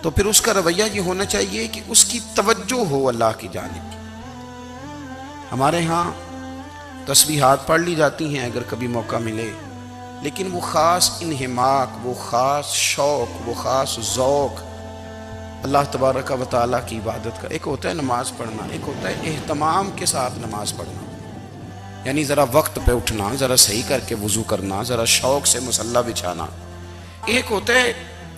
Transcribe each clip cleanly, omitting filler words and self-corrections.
تو پھر اس کا رویہ یہ ہونا چاہیے کہ اس کی توجہ ہو اللہ کی جانب۔ ہمارے ہاں تسبیحات پڑھ لی جاتی ہیں اگر کبھی موقع ملے، لیکن وہ خاص انہماک، وہ خاص شوق، وہ خاص ذوق اللہ تبارک و تعالیٰ کی عبادت کا۔ ایک ہوتا ہے نماز پڑھنا، ایک ہوتا ہے اہتمام کے ساتھ نماز پڑھنا، یعنی ذرا وقت پہ اٹھنا، ذرا صحیح کر کے وضو کرنا، ذرا شوق سے مصلی بچھانا۔ ایک ہوتا ہے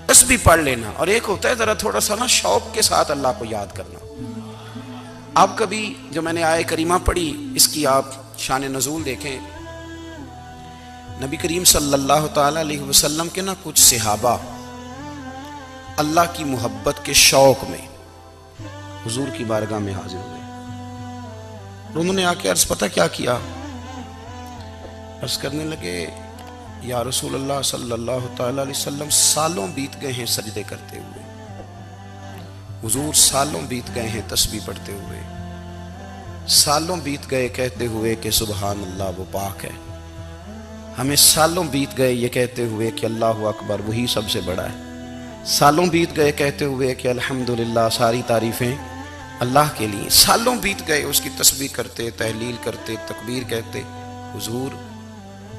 تسبیح پڑھ لینا، اور ایک ہوتا ہے ذرا تھوڑا سا نا شوق کے ساتھ اللہ کو یاد کرنا۔ آپ کبھی جو میں نے آیہ کریمہ پڑھی اس کی آپ شان نزول دیکھیں، نبی کریم صلی اللہ تعالیٰ علیہ وسلم کے نا کچھ صحابہ اللہ کی محبت کے شوق میں حضور کی بارگاہ میں حاضر ہوئے، اور انہوں نے آ کے عرض پتہ کیا کیا، عرض کرنے لگے یا رسول اللہ صلی اللہ تعالیٰ علیہ وسلم سالوں بیت گئے ہیں سجدے کرتے ہوئے، حضور سالوں بیت گئے ہیں تسبیح پڑھتے ہوئے، سالوں بیت گئے کہتے ہوئے کہ سبحان اللہ وہ پاک ہے، ہمیں سالوں بیت گئے یہ کہتے ہوئے کہ اللہ اکبر وہی سب سے بڑا ہے، سالوں بیت گئے کہتے ہوئے کہ الحمدللہ ساری تعریفیں اللہ کے لیے، سالوں بیت گئے اس کی تسبیح کرتے، تحلیل کرتے، تکبیر کہتے۔ حضور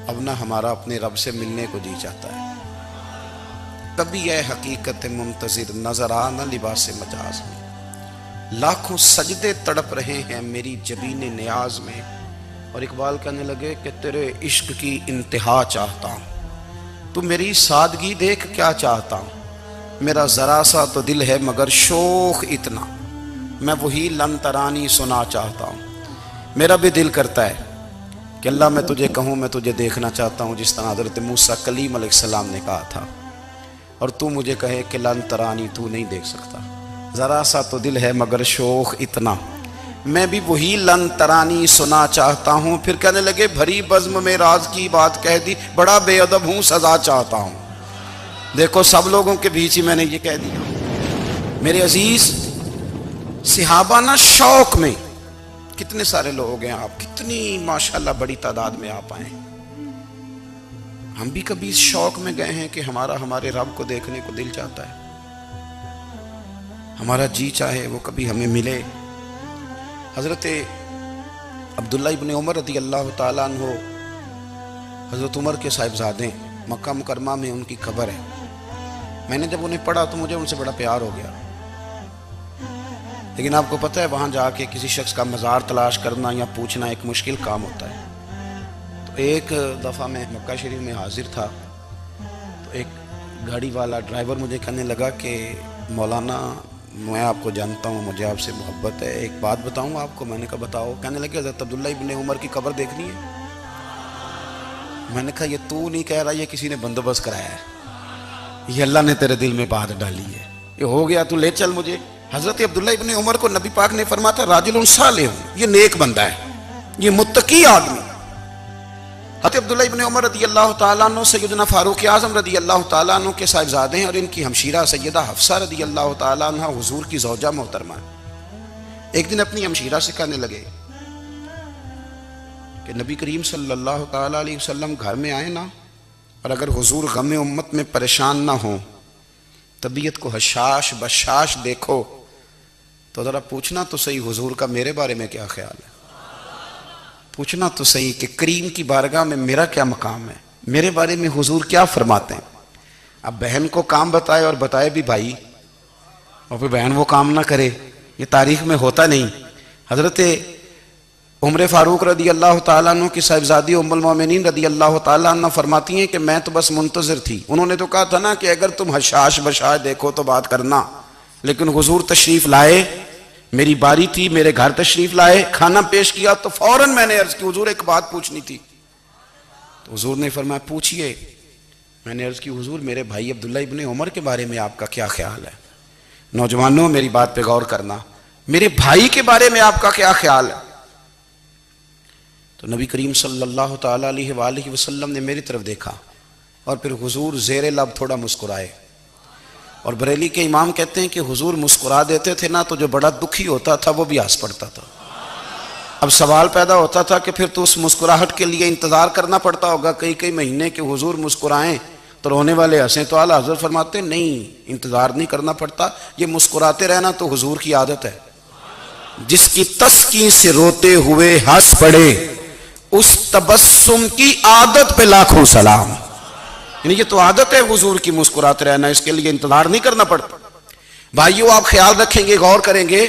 اب نہ ہمارا اپنے رب سے ملنے کو جی چاہتا ہے، تبھی ہے حقیقت منتظر نظر آنا لباس مجاز میں، لاکھوں سجدے تڑپ رہے ہیں میری جبین نیاز میں۔ اور اقبال کہنے لگے کہ تیرے عشق کی انتہا چاہتا ہوں، تو میری سادگی دیکھ کیا چاہتا ہوں، میرا ذرا سا تو دل ہے مگر شوق اتنا، میں وہی لن ترانی سنا چاہتا ہوں۔ میرا بھی دل کرتا ہے کہ اللہ میں تجھے کہوں میں تجھے دیکھنا چاہتا ہوں، جس طرح حضرت موسیٰ کلیم علیہ السلام نے کہا تھا، اور تو مجھے کہے کہ لن ترانی تو نہیں دیکھ سکتا، ذرا سا تو دل ہے مگر شوق اتنا، میں بھی وہی لن ترانی سنا چاہتا ہوں۔ پھر کہنے لگے بھری بزم میں راز کی بات کہہ دی، بڑا بے ادب ہوں سزا چاہتا ہوں۔ دیکھو سب لوگوں کے بیچ ہی میں نے یہ کہہ دیا۔ میرے عزیز صحابہ نا شوق میں، کتنے سارے لوگ ہیں آپ، کتنی ماشاءاللہ بڑی تعداد میں آپ آئے، ہم بھی کبھی اس شوق میں گئے ہیں کہ ہمارے رب کو دیکھنے کو دل چاہتا ہے، ہمارا جی چاہے وہ کبھی ہمیں ملے۔ حضرت عبداللہ ابن عمر رضی اللہ تعالیٰ عنہ، حضرت عمر کے صاحبزادے، مکہ مکرمہ میں ان کی قبر ہے۔ میں نے جب انہیں پڑھا تو مجھے ان سے بڑا پیار ہو گیا، لیکن آپ کو پتہ ہے وہاں جا کے کسی شخص کا مزار تلاش کرنا یا پوچھنا ایک مشکل کام ہوتا ہے۔ تو ایک دفعہ میں مکہ شریف میں حاضر تھا، تو ایک گاڑی والا ڈرائیور مجھے کہنے لگا کہ مولانا میں آپ کو جانتا ہوں، مجھے آپ سے محبت ہے، ایک بات بتاؤں آپ کو۔ میں نے کہا بتاؤ۔ کہنے لگے حضرت عبداللہ ابن عمر کی قبر دیکھنی ہے۔ میں نے کہا یہ تو نہیں کہہ رہا، یہ کسی نے بندوبست کرایا ہے، یہ اللہ نے تیرے دل میں بات ڈالی ہے، یہ ہو گیا تو لے چل مجھے۔ حضرت عبداللہ ابن عمر کو نبی پاک نے فرمایا تھا راجل صالح، یہ نیک بندہ ہے، یہ متقی آدمی۔ حضرت عبداللہ ابن عمر رضی اللہ تعالیٰ عنہ سیدنا فاروق اعظم رضی اللہ تعالیٰ عنہ کے صاحبزادے ہیں، اور ان کی ہمشیرہ سیدہ حفصہ رضی اللہ تعالیٰ عنہ حضور کی زوجہ محترمہ ہے۔ ایک دن اپنی ہمشیرہ سے کہنے لگے کہ نبی کریم صلی اللہ تعالیٰ علیہ وسلم گھر میں آئے نا، اور اگر حضور غم امت میں پریشان نہ ہوں، طبیعت کو حشاش بشاش دیکھو، تو ذرا پوچھنا تو صحیح حضور کا میرے بارے میں کیا خیال ہے، پوچھنا تو صحیح کہ کریم کی بارگاہ میں میرا کیا مقام ہے، میرے بارے میں حضور کیا فرماتے ہیں۔ اب بہن کو کام بتائے، اور بتائے بھی بھائی، اور پھر بہن وہ کام نہ کرے، یہ تاریخ میں ہوتا نہیں۔ حضرت عمر فاروق رضی اللہ تعالیٰ عنہ کی صاحبزادی ام المومنین رضی اللہ تعالیٰ عنہ فرماتی ہیں کہ میں تو بس منتظر تھی، انہوں نے تو کہا تھا نا کہ اگر تم حشاش بشاش دیکھو تو بات کرنا، لیکن حضور تشریف لائے، میری باری تھی، میرے گھر تشریف لائے، کھانا پیش کیا تو فوراً میں نے عرض کی حضور ایک بات پوچھنی تھی۔ تو حضور نے فرمایا پوچھئے۔ میں نے عرض کی حضور میرے بھائی عبداللہ ابن عمر کے بارے میں آپ کا کیا خیال ہے؟ نوجوانوں میری بات پہ غور کرنا، میرے بھائی کے بارے میں آپ کا کیا خیال ہے؟ تو نبی کریم صلی اللہ تعالیٰ علیہ وآلہ وسلم نے میری طرف دیکھا، اور پھر حضور زیر لب تھوڑا مسکرائے، اور بریلی کے امام کہتے ہیں کہ حضور مسکرا دیتے تھے نا تو جو بڑا دکھی ہوتا تھا وہ بھی ہنس پڑتا تھا۔ اب سوال پیدا ہوتا تھا کہ پھر تو اس مسکراہٹ کے لیے انتظار کرنا پڑتا ہوگا کئی مہینے کہ حضور مسکرائیں تو رونے والے ہنسیں تو اعلیٰ حضرت فرماتے نہیں، انتظار نہیں کرنا پڑتا، یہ مسکراتے رہنا تو حضور کی عادت ہے۔ جس کی تسکین سے روتے ہوئے ہنس پڑے اس تبسم کی عادت پہ لاکھوں سلام۔ یعنی یہ تو عادت ہے حضور کی مسکراتے رہنا، اس کے لیے انتظار نہیں کرنا پڑتا۔ بھائیو آپ خیال رکھیں گے، غور کریں گے،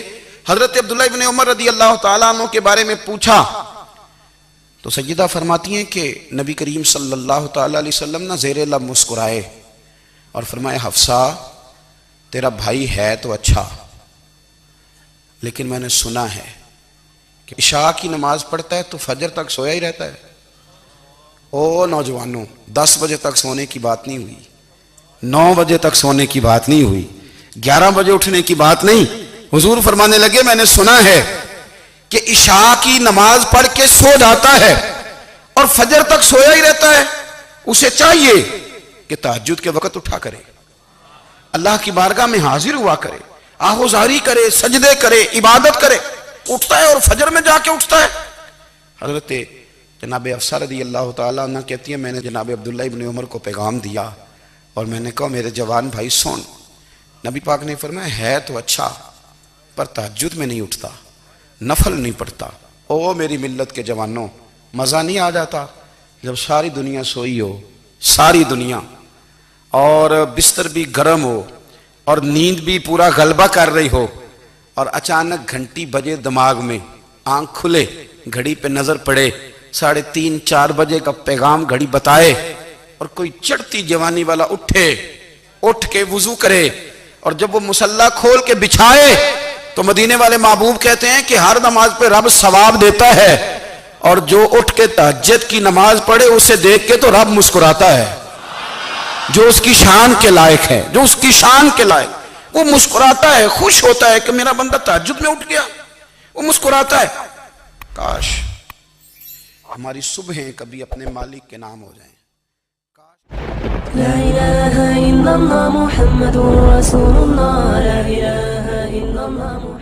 حضرت عبداللہ ابن عمر رضی اللہ تعالیٰ عنہ کے بارے میں پوچھا تو سیدہ فرماتی ہیں کہ نبی کریم صلی اللہ تعالیٰ علیہ وسلم نہ زیر لب مسکرائے اور فرمائے حفصہ تیرا بھائی ہے تو اچھا، لیکن میں نے سنا ہے کہ عشاء کی نماز پڑھتا ہے تو فجر تک سویا ہی رہتا ہے۔ او نوجوانوں، 10 بجے تک سونے کی بات نہیں ہوئی، 9 بجے تک سونے کی بات نہیں ہوئی، 11 بجے اٹھنے کی بات نہیں۔ حضور فرمانے لگے میں نے سنا ہے کہ عشاء کی نماز پڑھ کے سو جاتا ہے اور فجر تک سویا ہی رہتا ہے، اسے چاہیے کہ تہجد کے وقت اٹھا کرے، اللہ کی بارگاہ میں حاضر ہوا کرے، آہوزاری کرے، سجدے کرے، عبادت کرے۔ اٹھتا ہے اور فجر میں جا کے اٹھتا ہے۔ حضرت جناب حفصہ رضی اللہ تعالیٰ عنہ کہتی ہیں میں نے جناب عبداللہ ابن عمر کو پیغام دیا اور میں نے کہا میرے جوان بھائی سن، نبی پاک نے فرمایا ہے تو اچھا پر تہجد میں نہیں اٹھتا، نفل نہیں پڑھتا۔ او میری ملت کے جوانوں، مزہ نہیں آ جاتا جب ساری دنیا سوئی ہو، ساری دنیا، اور بستر بھی گرم ہو اور نیند بھی پورا غلبہ کر رہی ہو، اور اچانک گھنٹی بجے دماغ میں، آنکھ کھلے، گھڑی پہ نظر پڑے، 3:30 4 بجے کا پیغام گھڑی بتائے، اور کوئی چڑھتی جوانی والا اٹھ کے وضو کرے، اور جب وہ مصلی کھول کے بچھائے تو مدینے والے محبوب کہتے ہیں کہ ہر نماز پہ رب ثواب دیتا ہے، اور جو اٹھ کے تہجد کی نماز پڑھے اسے دیکھ کے تو رب مسکراتا ہے، جو اس کی شان کے لائق ہے، جو اس کی شان کے لائق، وہ مسکراتا ہے، خوش ہوتا ہے کہ میرا بندہ تہجد میں اٹھ گیا، وہ مسکراتا ہے۔ کاش ہماری صبحیں کبھی اپنے مالک کے نام ہو جائیں۔ لا الہ الا اللہ محمد رسول اللہ، لا الہ الا اللہ